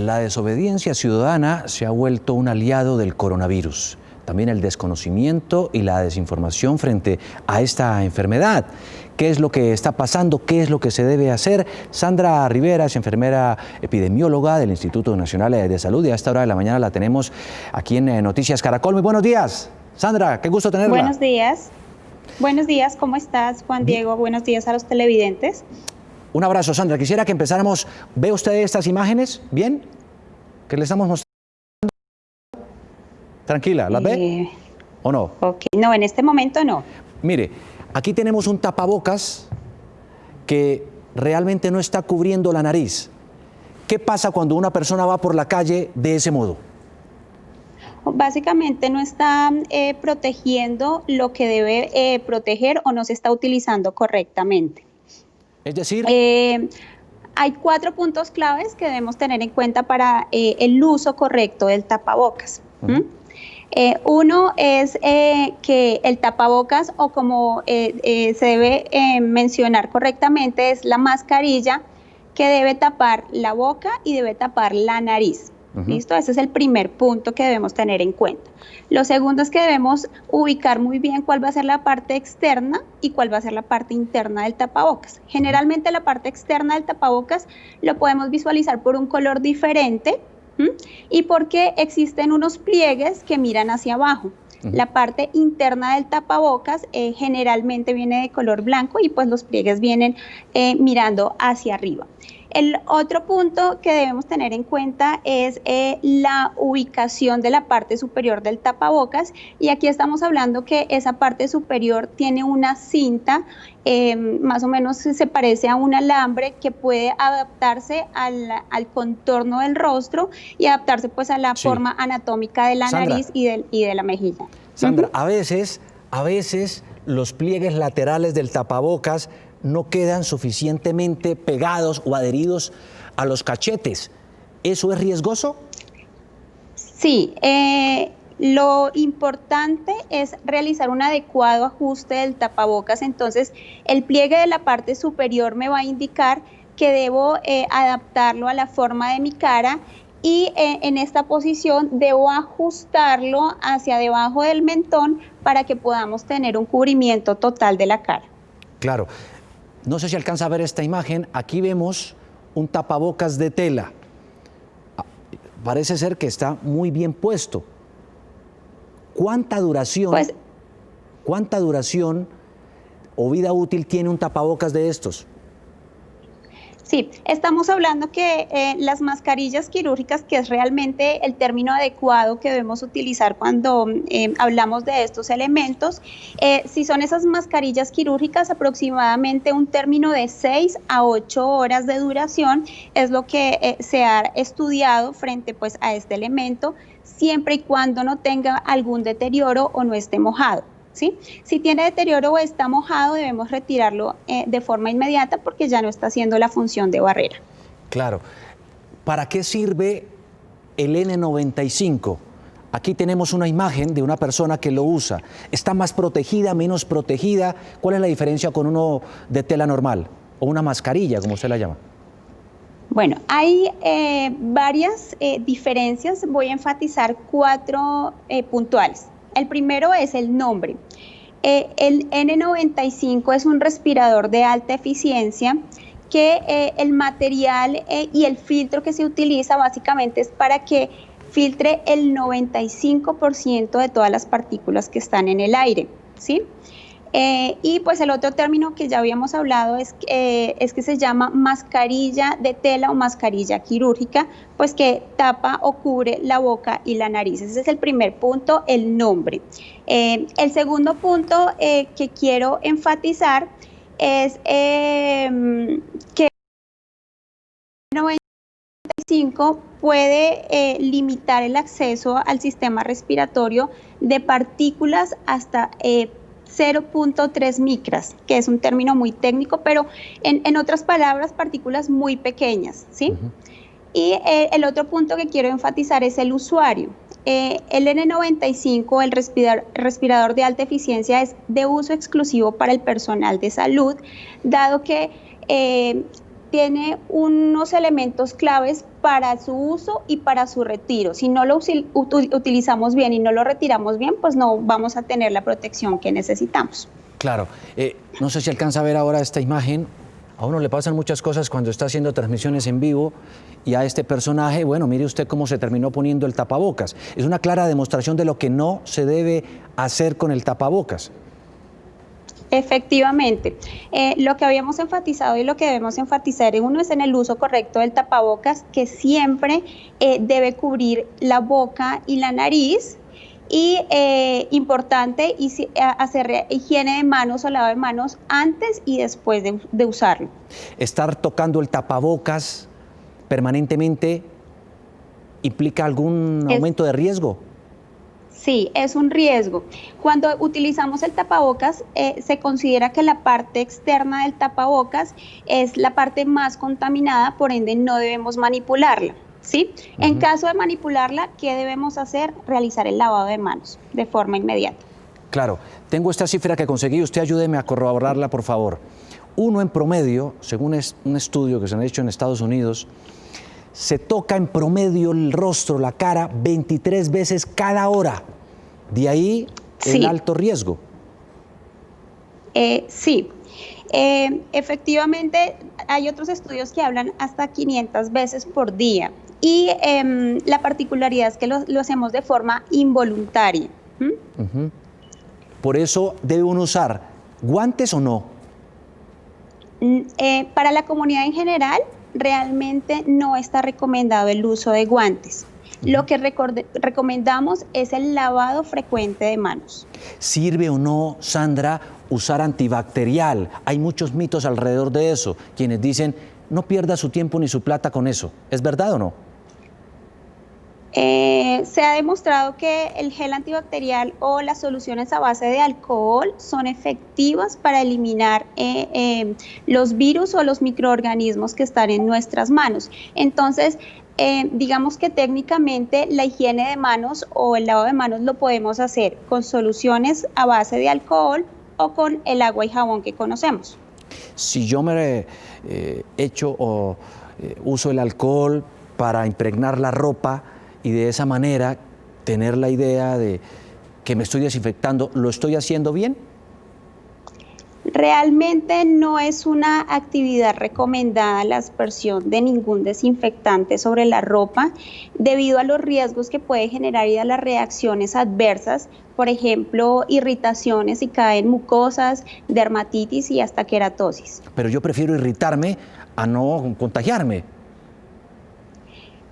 La desobediencia ciudadana se ha vuelto un aliado del coronavirus. También el desconocimiento y la desinformación frente a esta enfermedad. ¿Qué es lo que está pasando? ¿Qué es lo que se debe hacer? Sandra Rivera es enfermera epidemióloga del Instituto Nacional de Salud y a esta hora de la mañana la tenemos aquí en Noticias Caracol. Muy buenos días, Sandra, qué gusto tenerla. Buenos días. Buenos días, ¿cómo estás, Juan Diego? Buenos días a los televidentes. Un abrazo, Sandra. Quisiera que empezáramos. ¿Ve usted estas imágenes? ¿Bien? ¿Que le estamos mostrando? Tranquila, ¿las ve? ¿O no? Ok, no, en este momento no. Mire, aquí tenemos un tapabocas que realmente no está cubriendo la nariz. ¿Qué pasa cuando una persona va por la calle de ese modo? Básicamente no está protegiendo lo que debe proteger o no se está utilizando correctamente. Es decir, hay 4 puntos claves que debemos tener en cuenta para el uso correcto del tapabocas. Uno es que el tapabocas, o como se debe mencionar correctamente, es la mascarilla que debe tapar la boca y debe tapar la nariz. ¿Listo? Ese es el primer punto que debemos tener en cuenta. Lo segundo es que debemos ubicar muy bien cuál va a ser la parte externa y cuál va a ser la parte interna del tapabocas. Generalmente la parte externa del tapabocas lo podemos visualizar por un color diferente y porque existen unos pliegues que miran hacia abajo. La parte interna del tapabocas generalmente viene de color blanco y pues los pliegues vienen mirando hacia arriba. El otro punto que debemos tener en cuenta es la ubicación de la parte superior del tapabocas, y aquí estamos hablando que esa parte superior tiene una cinta, más o menos se parece a un alambre que puede adaptarse al contorno del rostro y adaptarse pues a la forma anatómica de la nariz y de la mejilla. Sandra, a veces los pliegues laterales del tapabocas no quedan suficientemente pegados o adheridos a los cachetes. ¿Eso es riesgoso? Sí, lo importante es realizar un adecuado ajuste del tapabocas. Entonces, el pliegue de la parte superior me va a indicar que debo adaptarlo a la forma de mi cara, y en esta posición debo ajustarlo hacia debajo del mentón para que podamos tener un cubrimiento total de la cara. Claro. No sé si alcanza a ver esta imagen. Aquí vemos un tapabocas de tela. Parece ser que está muy bien puesto. ¿Cuánta duración o vida útil tiene un tapabocas de estos? Sí, estamos hablando que las mascarillas quirúrgicas, que es realmente el término adecuado que debemos utilizar cuando hablamos de estos elementos, si son esas mascarillas quirúrgicas, aproximadamente un término de 6 a 8 horas de duración es lo que se ha estudiado frente pues a este elemento, siempre y cuando no tenga algún deterioro o no esté mojado. ¿Sí? Si tiene deterioro o está mojado, debemos retirarlo de forma inmediata porque ya no está haciendo la función de barrera. Claro. ¿Para qué sirve el N95? Aquí tenemos una imagen de una persona que lo usa. ¿Está más protegida, menos protegida? ¿Cuál es la diferencia con uno de tela normal o una mascarilla, como usted la llama? Bueno, hay varias diferencias. Voy a enfatizar 4 puntuales. El primero es el nombre. El N95 es un respirador de alta eficiencia que el material y el filtro que se utiliza básicamente es para que filtre el 95% de todas las partículas que están en el aire, ¿sí? Y pues el otro término que ya habíamos hablado es que se llama mascarilla de tela o mascarilla quirúrgica, pues que tapa o cubre la boca y la nariz. Ese es el primer punto, el nombre. El segundo punto que quiero enfatizar es que el 95 puede limitar el acceso al sistema respiratorio de partículas hasta 0.3 micras, que es un término muy técnico, pero en otras palabras, partículas muy pequeñas, ¿sí? Y el otro punto que quiero enfatizar es el usuario. El N95, el respirador de alta eficiencia, es de uso exclusivo para el personal de salud, dado que tiene unos elementos claves para su uso y para su retiro. Si no lo utilizamos bien y no lo retiramos bien, pues no vamos a tener la protección que necesitamos. Claro, no sé si alcanza a ver ahora esta imagen. A uno le pasan muchas cosas cuando está haciendo transmisiones en vivo y a este personaje, bueno, mire usted cómo se terminó poniendo el tapabocas. Es una clara demostración de lo que no se debe hacer con el tapabocas. Efectivamente, lo que habíamos enfatizado y lo que debemos enfatizar en uno es en el uso correcto del tapabocas, que siempre debe cubrir la boca y la nariz. Y importante hacer higiene de manos o lavado de manos antes y después de usarlo. ¿Estar tocando el tapabocas permanentemente implica algún aumento de riesgo? Sí, es un riesgo. Cuando utilizamos el tapabocas, se considera que la parte externa del tapabocas es la parte más contaminada, por ende no debemos manipularla. ¿Sí? En caso de manipularla, ¿qué debemos hacer? Realizar el lavado de manos de forma inmediata. Claro, tengo esta cifra que conseguí, usted ayúdeme a corroborarla, por favor. Uno en promedio, según un estudio que se ha hecho en Estados Unidos, se toca en promedio el rostro, la cara, 23 veces cada hora. De ahí el alto riesgo. Sí. Efectivamente, hay otros estudios que hablan hasta 500 veces por día. Y la particularidad es que lo hacemos de forma involuntaria. Por eso, ¿debe uno usar guantes o no? Para la comunidad en general, realmente no está recomendado el uso de guantes. Lo que recomendamos es el lavado frecuente de manos. ¿Sirve o no, Sandra, usar antibacterial? Hay muchos mitos alrededor de eso. Quienes dicen, no pierda su tiempo ni su plata con eso. ¿Es verdad o no? Se ha demostrado que el gel antibacterial o las soluciones a base de alcohol son efectivas para eliminar los virus o los microorganismos que están en nuestras manos. Entonces, digamos que técnicamente la higiene de manos o el lavado de manos lo podemos hacer con soluciones a base de alcohol o con el agua y jabón que conocemos. Si yo me echo o uso el alcohol para impregnar la ropa y de esa manera tener la idea de que me estoy desinfectando, ¿lo estoy haciendo bien? Realmente no es una actividad recomendada la aspersión de ningún desinfectante sobre la ropa debido a los riesgos que puede generar y a las reacciones adversas, por ejemplo, irritaciones si caen mucosas, dermatitis y hasta queratosis. Pero yo prefiero irritarme a no contagiarme.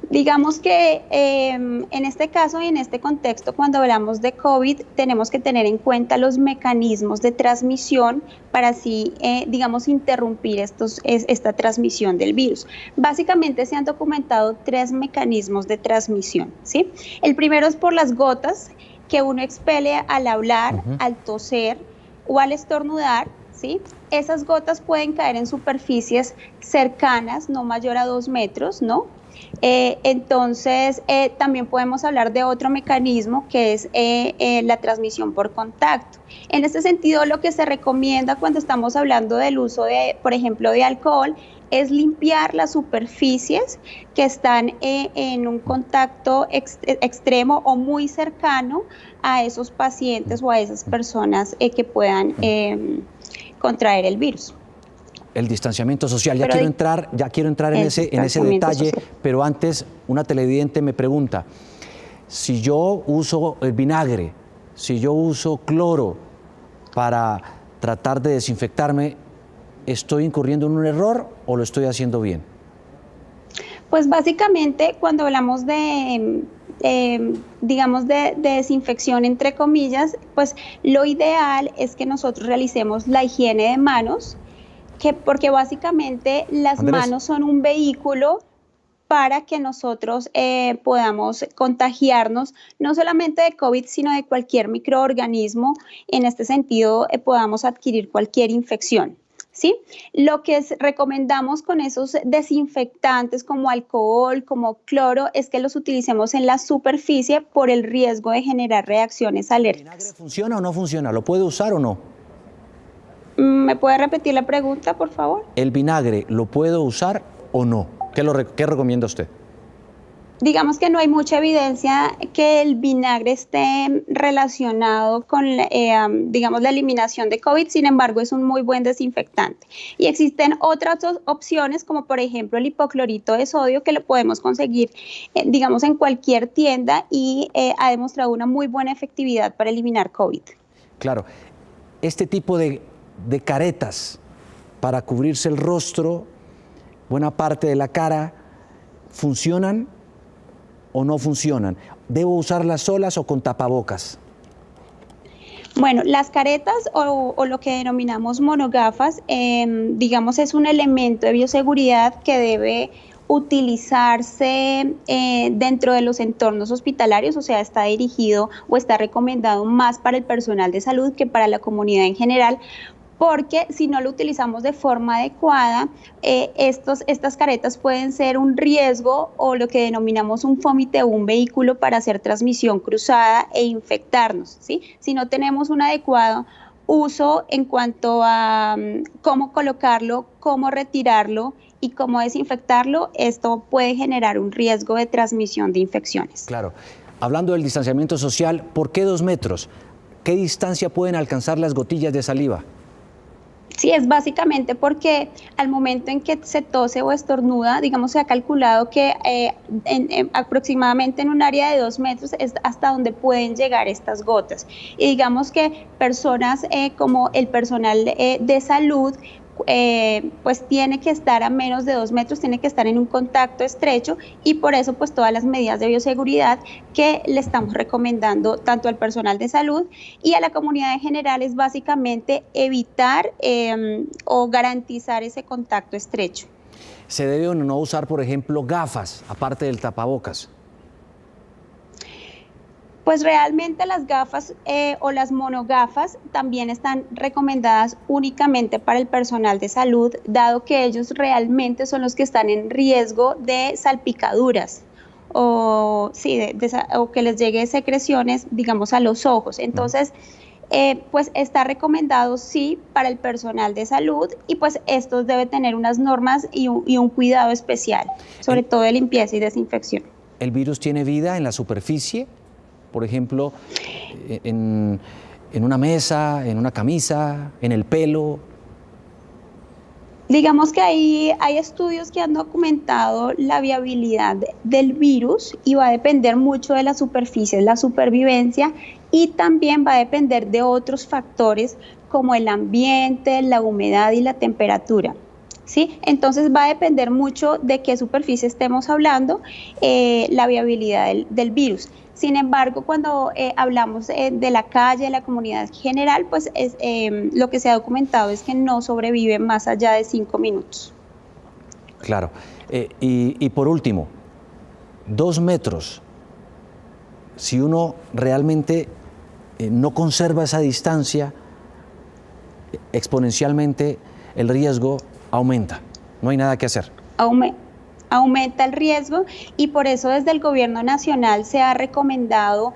Digamos que en este caso y en este contexto, cuando hablamos de COVID, tenemos que tener en cuenta los mecanismos de transmisión para así, digamos, interrumpir esta transmisión del virus. Básicamente se han documentado 3 mecanismos de transmisión, ¿sí? El primero es por las gotas que uno expele al hablar, al toser o al estornudar, ¿sí? Esas gotas pueden caer en superficies cercanas, no mayor a 2 metros, ¿no? Entonces, también podemos hablar de otro mecanismo que es la transmisión por contacto. En este sentido, lo que se recomienda cuando estamos hablando del uso de, por ejemplo, de alcohol, es limpiar las superficies que están en un contacto extremo o muy cercano a esos pacientes o a esas personas que puedan contraer el virus. El distanciamiento social, ya quiero entrar en ese detalle, social. Pero antes una televidente me pregunta, si yo uso el vinagre, si yo uso cloro para tratar de desinfectarme, ¿estoy incurriendo en un error o lo estoy haciendo bien? Pues básicamente cuando hablamos digamos de desinfección entre comillas, pues lo ideal es que nosotros realicemos la higiene de manos, porque básicamente las manos son un vehículo para que nosotros podamos contagiarnos no solamente de COVID, sino de cualquier microorganismo. En este sentido, podamos adquirir cualquier infección, ¿sí? Lo que recomendamos con esos desinfectantes como alcohol, como cloro, es que los utilicemos en la superficie por el riesgo de generar reacciones alérgicas. ¿El vinagre funciona o no funciona? ¿Lo puede usar o no? ¿Me puede repetir la pregunta, por favor? ¿El vinagre lo puedo usar o no? ¿Qué recomienda usted? Digamos que no hay mucha evidencia que el vinagre esté relacionado con, digamos, la eliminación de COVID, sin embargo, es un muy buen desinfectante. Y existen otras opciones, como por ejemplo el hipoclorito de sodio, que lo podemos conseguir, digamos, en cualquier tienda y ha demostrado una muy buena efectividad para eliminar COVID. Claro, este tipo de caretas para cubrirse el rostro, buena parte de la cara, ¿funcionan o no funcionan? ¿Debo usarlas solas o con tapabocas? Bueno, las caretas o lo que denominamos monogafas, digamos, es un elemento de bioseguridad que debe utilizarse dentro de los entornos hospitalarios, o sea, está dirigido o está recomendado más para el personal de salud que para la comunidad en general, porque si no lo utilizamos de forma adecuada, estas caretas pueden ser un riesgo o lo que denominamos un fómite o un vehículo para hacer transmisión cruzada e infectarnos, ¿sí? Si no tenemos un adecuado uso en cuanto a cómo colocarlo, cómo retirarlo y cómo desinfectarlo, esto puede generar un riesgo de transmisión de infecciones. Claro. Hablando del distanciamiento social, ¿por qué 2 metros? ¿Qué distancia pueden alcanzar las gotillas de saliva? Sí, es básicamente porque al momento en que se tose o estornuda, digamos, se ha calculado que aproximadamente en un área de 2 metros es hasta donde pueden llegar estas gotas. Y digamos que personas como el personal de salud, pues tiene que estar a menos de 2 metros, tiene que estar en un contacto estrecho y por eso pues todas las medidas de bioseguridad que le estamos recomendando tanto al personal de salud y a la comunidad en general es básicamente evitar o garantizar ese contacto estrecho. ¿Se debe o no usar, por ejemplo, gafas, aparte del tapabocas? Pues realmente las gafas o las monogafas también están recomendadas únicamente para el personal de salud, dado que ellos realmente son los que están en riesgo de salpicaduras o, sí, o que les llegue secreciones, digamos, a los ojos. Entonces, pues está recomendado sí para el personal de salud y pues estos deben tener unas normas y un cuidado especial, sobre todo de limpieza y desinfección. ¿El virus tiene vida en la superficie? Por ejemplo, en una mesa, en una camisa, en el pelo. Digamos que hay estudios que han documentado la viabilidad del virus y va a depender mucho de las superficies, la supervivencia y también va a depender de otros factores como el ambiente, la humedad y la temperatura. ¿Sí? Entonces va a depender mucho de qué superficie estemos hablando, la viabilidad del virus. Sin embargo, cuando hablamos de la calle, de la comunidad general, pues lo que se ha documentado es que no sobrevive más allá de 5 minutos. Claro. Y por último, 2 metros. Si uno realmente no conserva esa distancia, exponencialmente el riesgo aumenta. No hay nada que hacer. Aumenta el riesgo y por eso desde el gobierno nacional se ha recomendado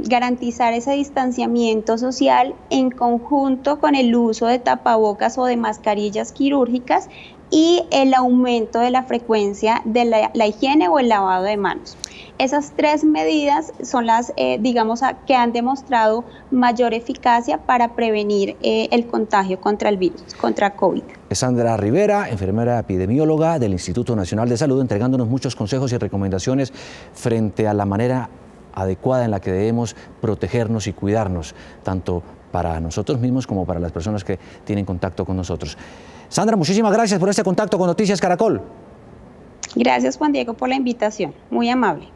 garantizar ese distanciamiento social en conjunto con el uso de tapabocas o de mascarillas quirúrgicas y el aumento de la frecuencia de la higiene o el lavado de manos. Esas 3 medidas son las, digamos, que han demostrado mayor eficacia para prevenir el contagio contra el virus, contra COVID. Sandra Rivera, enfermera epidemióloga del Instituto Nacional de Salud, entregándonos muchos consejos y recomendaciones frente a la manera adecuada en la que debemos protegernos y cuidarnos, tanto para nosotros mismos como para las personas que tienen contacto con nosotros. Sandra, muchísimas gracias por este contacto con Noticias Caracol. Gracias, Juan Diego, por la invitación. Muy amable.